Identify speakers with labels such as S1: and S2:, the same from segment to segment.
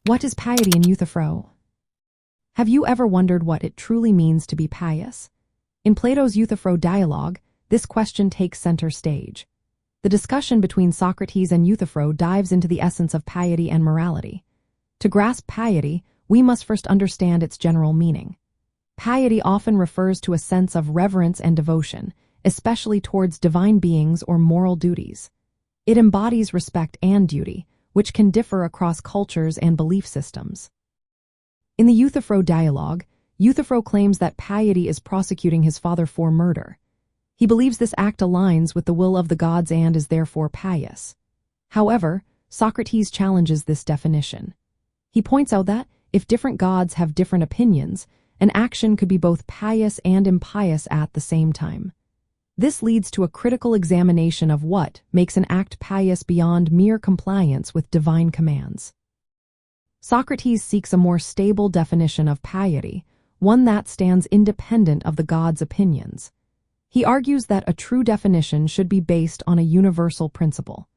S1: What is piety in Euthyphro? Have you ever wondered what it truly means to be pious? In Plato's Euthyphro dialogue, this question takes center stage. The discussion between Socrates and Euthyphro dives into the essence of piety and morality. To grasp piety, we must first understand its general meaning. Piety often refers to a sense of reverence and devotion, especially towards divine beings or moral duties. It embodies respect and duty, which can differ across cultures and belief systems. In the Euthyphro dialogue, Euthyphro claims that piety is prosecuting his father for murder. He believes this act aligns with the will of the gods and is therefore pious. However, Socrates challenges this definition. He points out that, if different gods have different opinions, an action could be both pious and impious at the same time. This leads to a critical examination of what makes an act pious beyond mere compliance with divine commands. Socrates seeks a more stable definition of piety, one that stands independent of the gods' opinions. He argues that a true definition should be based on a universal principle.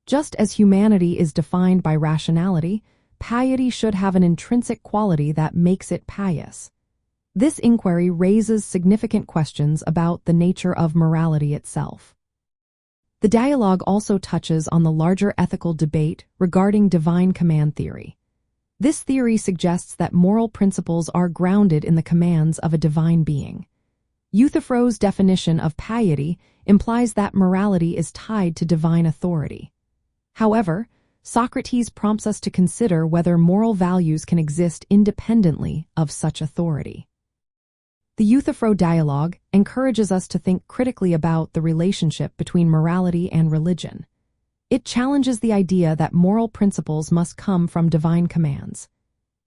S1: Just as humanity is defined by rationality, piety should have an intrinsic quality that makes it pious. This inquiry raises significant questions about the nature of morality itself. The dialogue also touches on the larger ethical debate regarding divine command theory. This theory suggests that moral principles are grounded in the commands of a divine being. Euthyphro's definition of piety implies that morality is tied to divine authority. However, Socrates prompts us to consider whether moral values can exist independently of such authority. The Euthyphro dialogue encourages us to think critically about the relationship between morality and religion. It challenges the idea that moral principles must come from divine commands.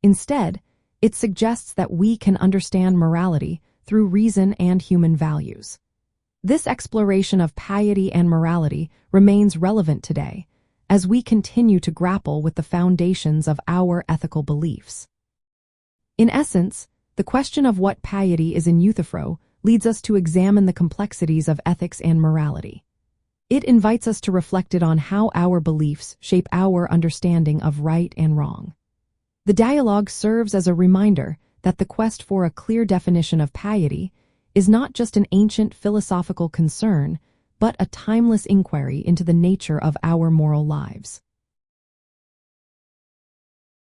S1: Instead, it suggests that we can understand morality through reason and human values. This exploration of piety and morality remains relevant today, as we continue to grapple with the foundations of our ethical beliefs. In essence, the question of what piety is in Euthyphro leads us to examine the complexities of ethics and morality. It invites us to reflect on how our beliefs shape our understanding of right and wrong. The dialogue serves as a reminder that the quest for a clear definition of piety is not just an ancient philosophical concern, but a timeless inquiry into the nature of our moral lives.